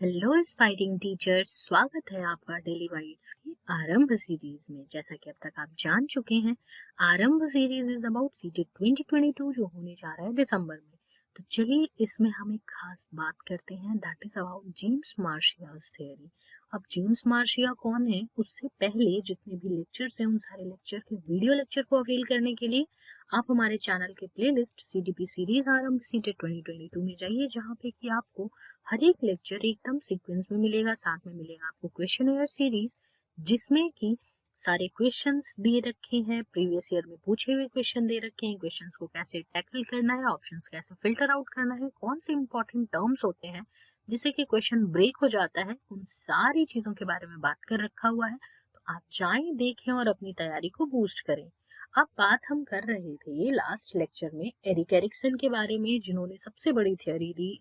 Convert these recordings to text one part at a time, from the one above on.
Hello aspiring teachers, स्वागत है आपका डेली बाइट्स की आरंभ सीरीज में। जैसा कि अब तक आप जान चुके हैं, आरंभ सीरीज इज अबाउट सीटेट 2022 जो होने जा रहा है दिसंबर में। तो चलिए इसमें हम एक खास बात करते हैं, that is about James Marcia's theory. अब जेम्स मार्शिया कौन है, उससे पहले जितने भी लेक्चर्स हैं उन सारे लेक्चर के वीडियो लेक्चर को अवेल करने के लिए आप हमारे चैनल के प्लेलिस्ट सीडीपी सीरीज आरंभ सीटेट 2022 में जाइए, जहाँ पे कि आपको हर एक लेक्चर एकदम सीक्वेंस में मिलेगा। साथ में मिलेगा आपको क्वेश्चन सीरीज, जिसमें कि सारे क्वेश्चंस दिए रखे हैं, प्रीवियस ईयर में पूछे हुए क्वेश्चन दे रखे हैं, क्वेश्चंस को कैसे टैकल करना है, ऑप्शंस कैसे फिल्टर आउट करना है, कौन से इंपॉर्टेंट टर्म्स होते हैं जिससे कि क्वेश्चन ब्रेक हो जाता है, उन सारी चीजों के बारे में बात कर रखा हुआ है। तो आप जाएं, देखें और अपनी तैयारी को बूस्ट करें। अब बात हम कर रहे थे लास्ट लेक्चर में एरिक एरिक्सन के बारे में, जिन्होंने सबसे बड़ी थ्योरी दी,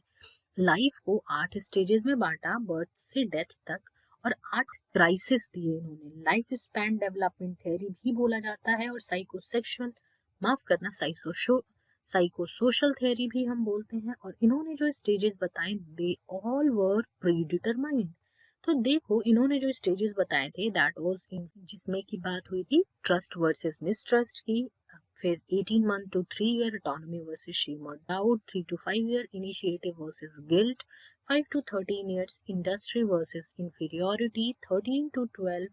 लाइफ को 8 स्टेजेस में बांटा, बर्थ से डेथ तक, और 8 क्राइसिस दिए इन्होंने। लाइफ स्पैन डेवलपमेंट थ्योरी भी बोला जाता है, और साइकोसेक्सुअल, माफ करना, साइको सोशल थ्योरी भी हम बोलते हैं। और इन्होंने जो स्टेजेस बताए, they all were pre determined. तो देखो, इन्होंने जो स्टेजेस बताए थे, दैट वाज इन, जिसमें की बात हुई थी ट्रस्ट वर्सेस मिसट्रस्ट की, फिर 18 month to 3 year autonomy versus shame और doubt, 3 to 5 year initiative versus guilt, 5 to 13 years industry versus inferiority, 13 to 12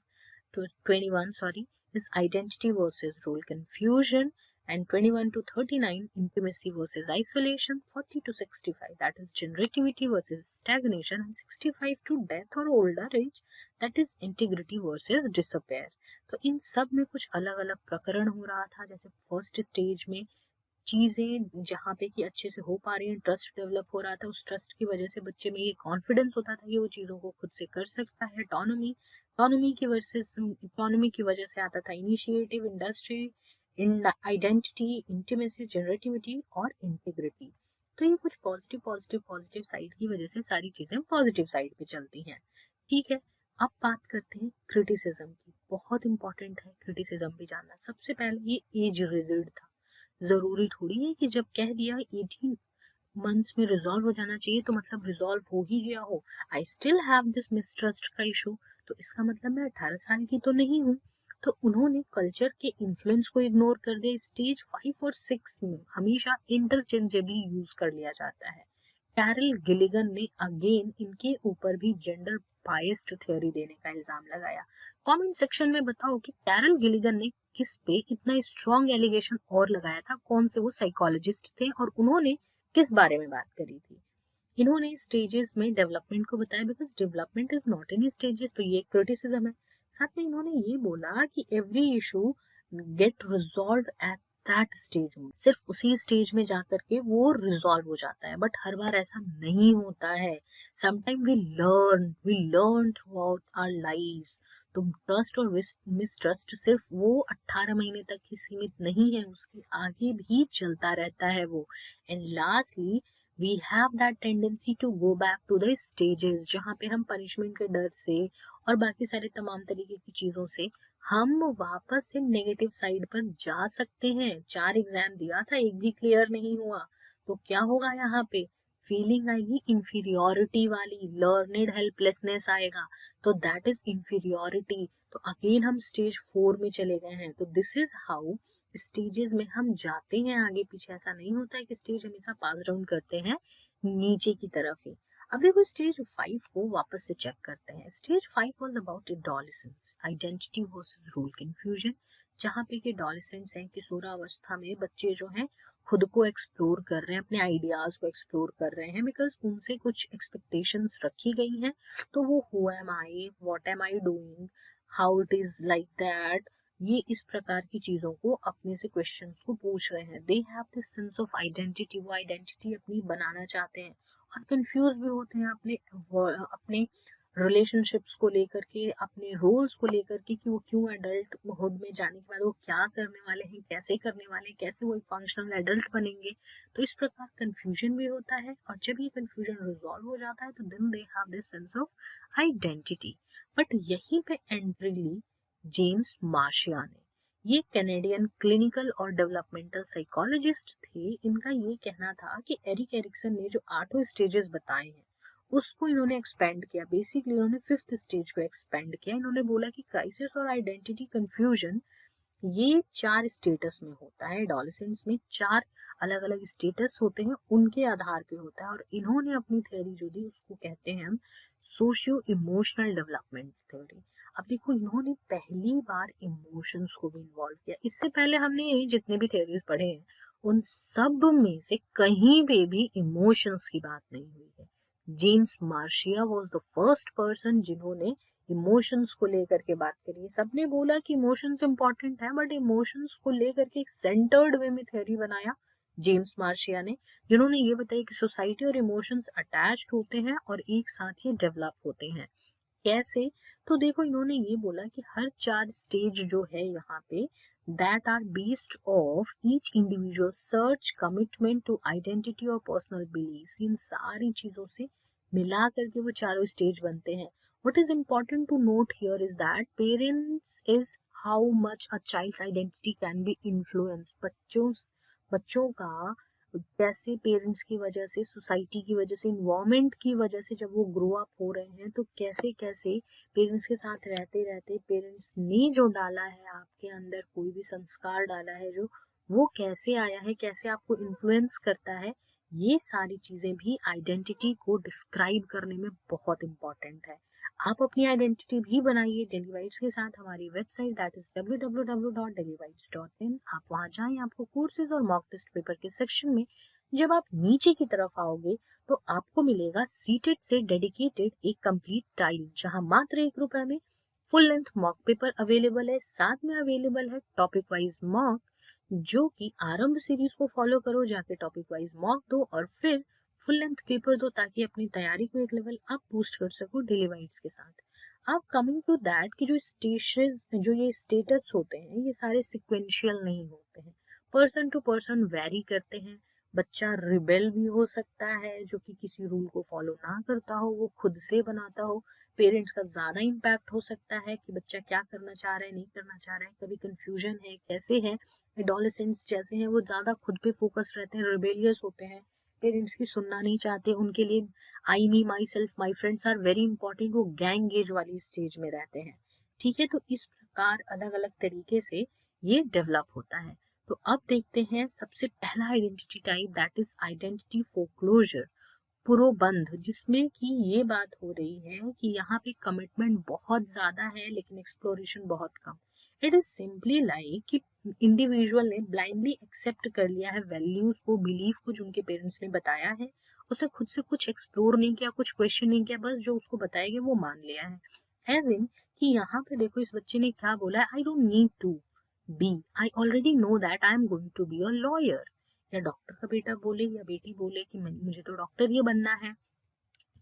to 21 sorry is identity versus role confusion, and 21 to 39 intimacy versus isolation, 40 to 65 that is generativity versus stagnation, and 65 to death or older age that is integrity versus disappear। तो इन सब में कुछ अलग अलग प्रकरण हो रहा था। जैसे फर्स्ट स्टेज में चीजें जहाँ पे कि अच्छे से हो पा रही हैं, ट्रस्ट डेवलप हो रहा था, उस ट्रस्ट की वजह से बच्चे में ये कॉन्फिडेंस होता था कि वो चीजों को खुद से कर सकता है। इकोनॉमी की वजह से आता था initiative, industry, identity, intimacy, generativity और इंटीग्रिटी। तो ये कुछ पॉजिटिव पॉजिटिव पॉजिटिव साइड की वजह से सारी चीजें पॉजिटिव साइड पे चलती हैं। ठीक है, अब बात करते हैं क्रिटिसिज्म की। बहुत इंपॉर्टेंट है क्रिटिसिज्म भी जानना। सबसे पहले ये एज रिजिड था। जरूरी थोड़ी है कि जब कह दिया 18 मंथ्स में रिजॉल्व हो जाना चाहिए तो मतलब रिजॉल्व हो ही गया हो। I still have this mistrust का इशू, तो इसका मतलब मैं 18 साल की तो नहीं हूँ। तो उन्होंने कल्चर के इन्फ्लुएंस को इग्नोर कर दिया। स्टेज 5 और 6 में हमेशा इंटरचेंजेबली यूज कर लिया जाता है। कैरल गिलिगन ने अगेन इनके ऊपर भी जेंडर बायस्ड थ्योरी देने का इल्जाम लगाया। कमेंट सेक्शन में बताओ कि कैरल गिलिगन ने किस पे इतना स्ट्रॉन्ग एलिगेशन और लगाया था, कौन से वो साइकोलॉजिस्ट थे और उन्होंने किस बारे में बात करी थी। इन्होंने स्टेजेस में डेवलपमेंट को बताया, because development is not in stages, तो ये क्रिटिसिज्म है। साथ में इन्होंने ये बोला कि every issue get resolve at that stage, सिर्फ उसी स्टेज में जाकर के वो रिजॉल्व हो जाता है, बट हर बार ऐसा नहीं होता है। Sometime we learn throughout our lives. तो ट्रस्ट और मिसट्रस्ट सिर्फ वो 18 महीने तक ही सीमित नहीं है, उसके आगे भी चलता रहता है वो। And lastly, we have that tendency to go back to the stages, जहाँ पे हम पनिशमेंट के डर से और बाकी सारे तमाम तरीके की चीजों से हम वापस से नेगेटिव साइड पर जा सकते हैं। 4 एग्जाम दिया था, एक भी क्लियर नहीं हुआ, तो क्या होगा यहाँ पे? फीलिंग आएगी इंफीरियोरिटी वाली, लर्नेड हेल्पलेसनेस आएगा, तो दैट इज इंफीरियोरिटी। तो अगेन हम स्टेज 4 में चले गए हैं। तो दिस इज हाउ स्टेजेस में हम जाते हैं आगे पीछे। ऐसा नहीं होता है कि स्टेज हमेशा पास डाउन करते हैं नीचे की तरफ ही। अब देखो स्टेज 5 को वापस से चेक करते हैं। Stage 5 was about adolescence, identity versus role confusion, जहाँ पे कि एडोलेसेंट्स हैं, किशोरावस्था में बच्चे जो हैं खुद को एक्सप्लोर कर रहे हैं, अपने आइडियाज को एक्सप्लोर कर रहे हैं, बिकॉज उनसे कुछ एक्सपेक्टेशंस रखी गई हैं। तो वो who am I, what am I doing, how it is like that, ये इस प्रकार की चीजों को अपने से क्वेश्चंस को पूछ रहे हैं। दे have this sense of identity, वो आइडेंटिटी अपनी बनाना चाहते हैं और कंफ्यूज भी होते हैं अपने अपने रिलेशनशिप्स को लेकर के, अपने रोल्स को लेकर के, कि वो क्यों एडल्टहुड में जाने के बाद वो क्या करने वाले हैं, कैसे करने वाले हैं, कैसे वो एक फंक्शनल एडल्ट बनेंगे। तो इस प्रकार कंफ्यूजन भी होता है, और जब ये कंफ्यूजन रिजॉल्व हो जाता है तो then they have this sense of identity. But यहीं पे एंट्री ली जेम्स मार्शिया ने। ये कैनेडियन क्लिनिकल और डेवलपमेंटल साइकोलॉजिस्ट थे। इनका ये कहना था कि एरिक एरिक्सन ने जो 8 स्टेजेस बताए हैं उसको इन्होंने एक्सपेंड किया। बेसिकली इन्होंने फिफ्थ स्टेज को एक्सपेंड किया। इन्होंने बोला कि क्राइसिस और आइडेंटिटी कंफ्यूजन ये 4 स्टेटस में होता है। एडोलेसेंस में 4 अलग अलग स्टेटस होते हैं, उनके आधार पे होता है। और इन्होंने अपनी थ्योरी जो दी उसको कहते हैं हम सोशियो इमोशनल डेवलपमेंट थ्योरी। अब देखो इन्होंने पहली बार इमोशंस को भी इन्वॉल्व किया। इससे पहले हमने जितने भी थ्योरीज पढ़े हैं उन सब में से कहीं पे भी इमोशंस की बात नहीं हुई है। James Marcia was the first person जिन्होंने इमोशंस को लेकर के बात करिए। सबने बोला कि इमोशंस इंपॉर्टेंट है, बट इमोशंस को लेकर के एक सेंटर्ड वे में थ्योरी बनाया जेम्स मार्शिया ने, जिन्होंने ये बताया कि सोसाइटी और इमोशंस अटैच्ड होते हैं और एक साथ ये डेवलप होते हैं। कैसे? तो देखो इन्होंने ये बोला कि हर 4 स्टेज जो है यहाँ पे that are based of each individual search, commitment to identity और पर्सनल बिलीव्स। इन सारी चीजों से मिला करके वो चारों स्टेज बनते हैं। What is important to note here is that parents is how much a child's identity can be influenced। बच्चों का कैसे पेरेंट्स की वजह से, सोसाइटी की वजह से, इन्वायरमेंट की वजह से जब वो ग्रो अप हो रहे हैं तो कैसे कैसे पेरेंट्स के साथ रहते रहते पेरेंट्स ने जो डाला है आपके अंदर, कोई भी संस्कार डाला है जो, वो कैसे आया है, कैसे आपको इन्फ्लुएंस करता है, ये सारी चीजें भी आइडेंटिटी को डिस्क्राइब करने में बहुत इंपॉर्टेंट है। आप अपनी आइडेंटिटी भी बनाइए डेली वाइट्स के साथ। हमारी वेबसाइट दैट इज www.dailybites.in। आप वहां जाएं, आपको कोर्सेज और मॉक टेस्ट पेपर के सेक्शन में जब आप नीचे की तरफ आओगे तो आपको मिलेगा सीटेड से डेडिकेटेड एक कंप्लीट टाइल, जहां मात्र ₹1 में full length mock paper available है। साथ में अवेलेबल है टॉपिक वाइज मॉक, जो कि आरंभ सीरीज को फॉलो करो, जाके टॉपिक वाइज मॉक दो और फिर फुल लेंथ पेपर दो, ताकि अपनी तैयारी को एक लेवल अप बूस्ट कर सको डेली वाइट्स के साथ। अब कमिंग टू दैट कि जो ये स्टेटस होते हैं ये सारे सिक्वेंशियल नहीं होते हैं, पर्सन टू पर्सन वेरी करते हैं। बच्चा रिबेल भी हो सकता है, जो कि किसी रूल को फॉलो ना करता हो, वो खुद से बनाता हो। पेरेंट्स का ज्यादा इम्पैक्ट हो सकता है कि बच्चा क्या करना चाह रहा है, नहीं करना चाह रहा है, कभी कंफ्यूजन है, कैसे है। एडोलेसेंट्स जैसे हैं वो ज्यादा खुद पे फोकस रहते हैं, रिबेलियस होते हैं, पेरेंट्स की सुनना नहीं चाहते। उनके लिए I, me, myself, my friends are very important. वो गैंग एज वाली स्टेज में रहते हैं। ठीक है, तो इस प्रकार अलग अलग तरीके से ये डेवलप होता है। तो अब देखते हैं सबसे पहला identity type, that is identity foreclosure, पुरोबंध, जिसमें कि ये बात हो रही है कि यहाँ पे कमिटमेंट बहुत ज्यादा है लेकिन एक्सप्लोरेशन बहुत कम। इट इज सिंपली लाइक कि इंडिविजुअल ने ब्लाइंडली एक्सेप्ट कर लिया है वैल्यूज को, बिलीफ को, जो उनके पेरेंट्स ने बताया है। उसने खुद से कुछ एक्सप्लोर नहीं किया, कुछ क्वेश्चन नहीं किया, बस जो उसको बताया गया वो मान लिया है। एज इन कि यहाँ पे देखो इस बच्चे ने क्या बोला है, I don't need to be, I already know that I am going to be a lawyer. या डॉक्टर का बेटा बोले या बेटी बोले कि मुझे तो डॉक्टर ही बनना है,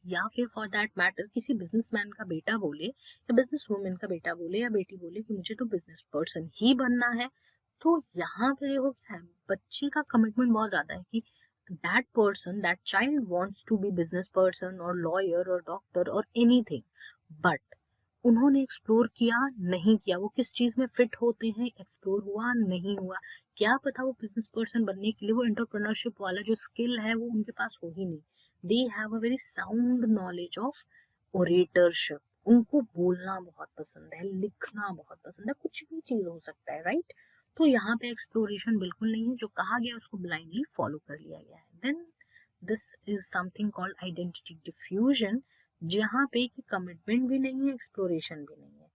या फिर फॉर दैट मैटर किसी बिजनेसमैन का बेटा बोले या बिजनेस वुमेन का बेटा बोले या बेटी बोले कि मुझे तो बिजनेस पर्सन ही बनना है। तो यहाँ पे देखो क्या है, बच्चे का कमिटमेंट बहुत ज्यादा है कि that person, that child wants to be business person और लॉयर और डॉक्टर और एनीथिंग। बट उन्होंने एक्सप्लोर किया नहीं किया, वो किस चीज में फिट होते हैं, एक्सप्लोर हुआ नहीं हुआ। क्या पता वो बिजनेस पर्सन बनने के लिए वो एंटरप्रेन्योरशिप वाला जो स्किल है वो उनके पास हो ही नहीं। They have a very sound knowledge of oratorship, उनको बोलना बहुत पसंद है, लिखना बहुत पसंद है, कुछ भी चीज हो सकता है, राइट। तो यहाँ पे एक्सप्लोरेशन बिल्कुल नहीं है, जो कहा गया उसको ब्लाइंडली फॉलो कर लिया गया है। Then this is something called identity diffusion, जहाँ पे कि कमिटमेंट भी नहीं है, एक्सप्लोरेशन भी नहीं है।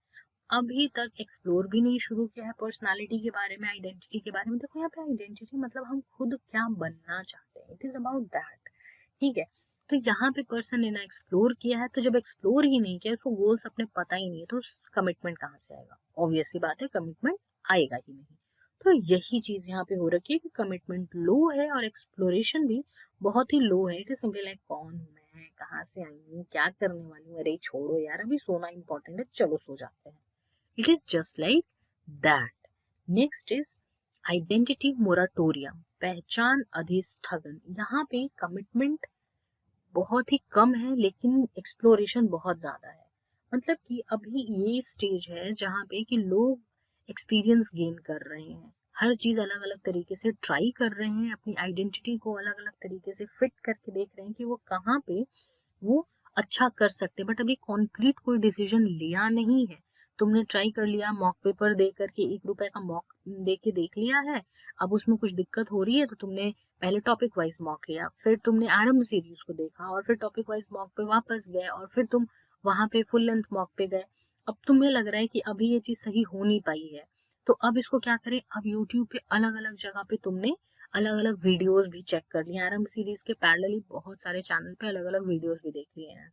अभी तक एक्सप्लोर भी नहीं शुरू किया है पर्सनालिटी के बारे में, आइडेंटिटी के बारे में। देखो यहाँ पे आइडेंटिटी मतलब हम खुद क्या बनना चाहते हैं, इट इज अबाउट दैट। ठीक है, तो यहाँ पे पर्सन ने ना एक्सप्लोर किया है, तो जब एक्सप्लोर ही नहीं किया, उसको गोल्स अपने पता ही नहीं है, तो कमिटमेंट कहाँ से आएगा? ऑब्वियस सी बात है, कमिटमेंट आएगा ही नहीं। तो यही चीज यहाँ पे हो रखी है कि कमिटमेंट लो है और एक्सप्लोरेशन भी बहुत ही लो है। इट इज सिंपली लाइक कौन हूँ मैं, कहाँ से आई हूँ, क्या करने वाली हूँ, अरे छोड़ो यार, अभी सोना इंपॉर्टेंट है, चलो सो जाते हैं। It is just like that. Next is identity moratorium, पहचान अधिस्थगन। यहाँ पे कमिटमेंट बहुत ही कम है लेकिन एक्सप्लोरेशन बहुत ज्यादा है। मतलब कि अभी ये स्टेज है जहाँ पे कि लोग एक्सपीरियंस गेन कर रहे हैं, हर चीज अलग अलग तरीके से ट्राई कर रहे हैं, अपनी आइडेंटिटी को अलग अलग तरीके से फिट करके देख रहे हैं कि वो कहाँ पे वो अच्छा कर सकते, बट अभी कॉन्क्रीट कोई डिसीजन लिया नहीं है। तुमने ट्राई कर लिया, मॉक पेपर दे करके 1 रुपए का मॉक दे के देख लिया है, अब उसमें कुछ दिक्कत हो रही है तो तुमने पहले टॉपिक वाइज मॉक लिया, फिर तुमने आरंभ सीरीज को देखा और फिर टॉपिक वाइज मॉक पे वापस गए और फिर तुम वहां पे फुल लेंथ मॉक पे गए। अब तुम्हें लग रहा है कि अभी ये चीज सही हो नहीं पाई है, तो अब इसको क्या करें, अब यूट्यूब पे अलग अलग जगह पे तुमने अलग अलग वीडियोस भी चेक कर लिए, आरंभ सीरीज के पैरेलली बहुत सारे चैनल पे अलग अलग वीडियोस भी देख लिए हैं।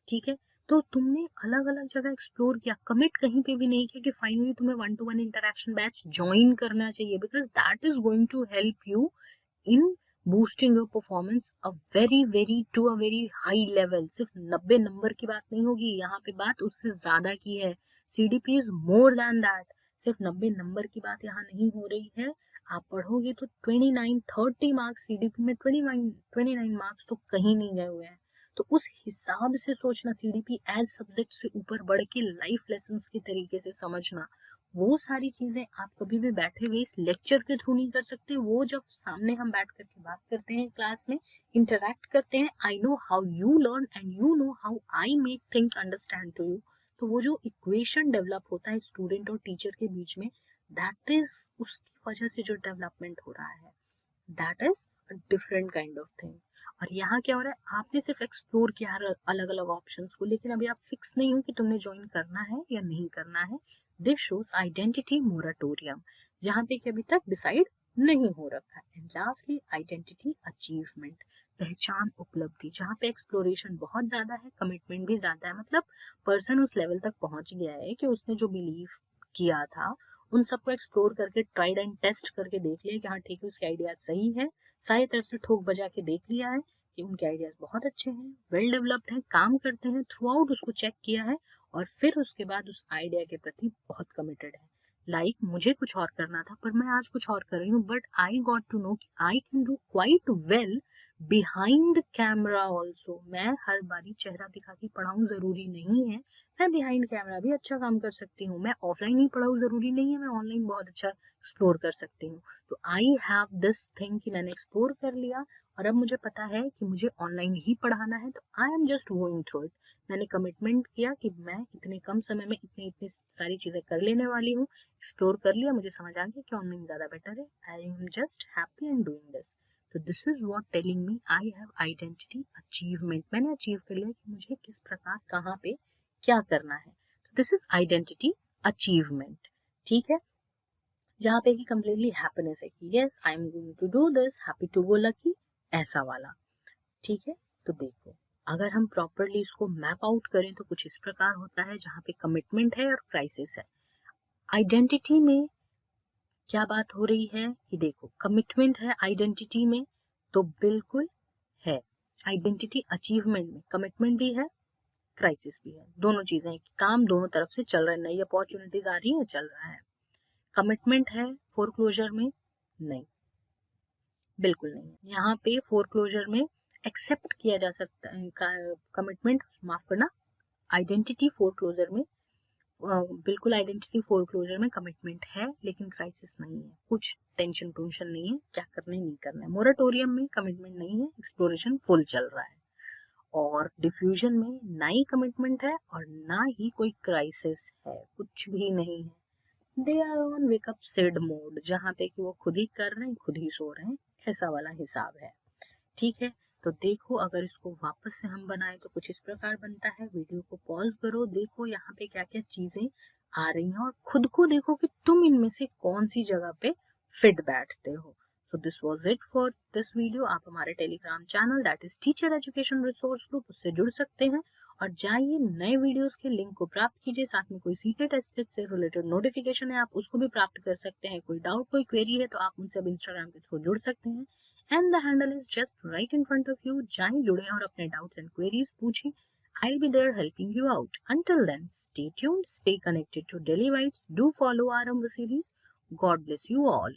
ठीक है, तो तुमने अलग अलग जगह एक्सप्लोर किया, कमिट कहीं पे भी नहीं किया कि फाइनली तुम्हें 1-to-1 इंटरेक्शन बैच ज्वाइन करना चाहिए, because that is going to help you in boosting your performance a very to a very high level। सिर्फ 90 नंबर की बात नहीं होगी यहाँ पे, बात उससे ज्यादा की है। CDP is more than that। सिर्फ 90 नंबर की बात यहाँ नहीं हो रही है, आप पढ़ोगे तो 29-30 मार्क्स CDP में, 29 मार्क्स तो कहीं नहीं गए हुए हैं। तो उस हिसाब से सोचना, CDP एज सब्जेक्ट से ऊपर बढ़ के लाइफ लेसन्स के तरीके से समझना, वो सारी चीजें आप कभी भी बैठे हुए इस लेक्चर के थ्रू नहीं कर सकते। वो जब सामने हम बैठ करके बात करते हैं, क्लास में इंटरेक्ट करते हैं, I know how you learn and you know how I make things understand to you, तो वो जो इक्वेशन डेवलप होता है स्टूडेंट और टीचर के बीच में, दैट इज उसकी वजह से जो डेवलपमेंट हो रहा है, that is a different kind of thing. और यहाँ क्या हो रहा है, आपने सिर्फ एक्सप्लोर किया अलग अलग ऑप्शंस को, लेकिन अभी आप फिक्स नहीं हो कि तुमने ज्वाइन करना है या नहीं करना है। दिस शोज आइडेंटिटी मोराटोरियम, जहाँ पे कि अभी तक डिसाइड नहीं हो रखा है। एंड लास्टली आइडेंटिटी अचीवमेंट, पहचान उपलब्धि, जहाँ पे एक्सप्लोरेशन बहुत ज्यादा है, कमिटमेंट भी ज्यादा है, मतलब पर्सन उस लेवल तक पहुंच गया है कि उसने जो बिलीव किया था उन सबको एक्सप्लोर करके ट्राइड एंड टेस्ट करके देख लिया कि हाँ ठीक है, उसके आइडियाज सही है, सारी तरफ से ठोक बजा के देख लिया है कि उनके आइडियाज बहुत अच्छे हैं, वेल डेवलप्ड हैं, काम करते हैं, थ्रू आउट उसको चेक किया है और फिर उसके बाद उस आइडिया के प्रति बहुत कमिटेड है। लाइक मुझे कुछ और करना था पर मैं आज कुछ और कर रही हूँ, but I got to know कि I can do quite well behind camera also. मैं हर बारी चेहरा दिखा के पढ़ाऊँ जरूरी नहीं है, मैं बिहाइंड कैमरा भी अच्छा काम कर सकती हूँ, मैं ऑफलाइन ही पढ़ाऊँ जरूरी नहीं है, मैं ऑनलाइन बहुत अच्छा एक्सप्लोर कर सकती हूँ। तो आई हैव दिस थिंग कि मैंने एक्सप्लोर कर लिया और अब मुझे पता है कि मुझे ऑनलाइन ही पढ़ाना है, तो आई am just going through it. मैंने कमिटमेंट किया कि मैं इतने कम समय में इतनी इतनी सारी चीजें कर लेने वाली हूँ, एक्सप्लोर कर लिया, मुझे समझ आ गया कि ऑनलाइन ज्यादा बेटर है, I am just happy and doing this. तो this is what telling me I have identity achievement, मैंने अचीव कर लिया कि मुझे किस प्रकार कहाँ पे क्या करना है। तो दिस इज आइडेंटिटी अचीवमेंट। ठीक है, जहाँ पे कि कंप्लीटली हैप्पीनेस है कि yes I am going to do this, happy to go lucky, ऐसा वाला। ठीक है, तो देखो अगर हम प्रॉपरली इसको मैप आउट करें तो कुछ इस प्रकार होता है, जहाँ पे कमिटमेंट है और क्राइसिस है। आइडेंटिटी में क्या बात हो रही है कि देखो कमिटमेंट है आइडेंटिटी में तो बिल्कुल है, आइडेंटिटी अचीवमेंट में कमिटमेंट भी है, क्राइसिस भी है, दोनों चीजें हैं, काम दोनों तरफ से चल रहा है, नई अपॉर्चुनिटीज आ रही है, चल रहा है। कमिटमेंट है फोरक्लोजर में? नहीं, बिल्कुल नहीं। यहाँ पे फोरक्लोजर में एक्सेप्ट किया जा सकता है कमिटमेंट, माफ करना, आइडेंटिटी फोरक्लोजर में बिल्कुल आइडेंटिटी फोरक्लोजर में कमिटमेंट है लेकिन क्राइसिस नहीं है, कुछ टेंशन टूंशन नहीं है, क्या करना है नहीं करना है। मोरेटोरियम में कमिटमेंट नहीं है, एक्सप्लोरेशन फुल चल रहा है। और डिफ्यूजन में ना ही कमिटमेंट है और ना ही कोई क्राइसिस है, कुछ भी नहीं है। They are on Wake Up Sid mode, जहाँ पे कि वो खुद ही कर रहे हैं खुद ही सो रहे हैं, ऐसा वाला हिसाब है। ठीक है, तो देखो अगर इसको वापस से हम बनाए तो कुछ इस प्रकार बनता है। वीडियो को पॉज करो, देखो यहाँ पे क्या क्या चीजें आ रही हैं और खुद को देखो कि तुम इनमें से कौन सी जगह पे फिट बैठते हो। So this was it for this video. आप हमारे Telegram channel that is teacher education resource group, उससे जुड़ सकते हैं और जाइए नए वीडियोस के लिंक को प्राप्त कीजिए, साथ में कोई सीटेट टेस्ट से रिलेटेड नोटिफिकेशन है आप उसको भी प्राप्त कर सकते हैं। कोई डाउट कोई क्वेरी है तो आप उनसे अब इंस्टाग्राम के थ्रू जुड़ सकते हैं and the handle is just right in front of you. जाएं, जुड़े और अपने डाउट्स एंड क्वेरीज पूछें, I'll be there helping you out. Until then, stay tuned, stay connected to Daily Bites, do follow our series. God bless you all.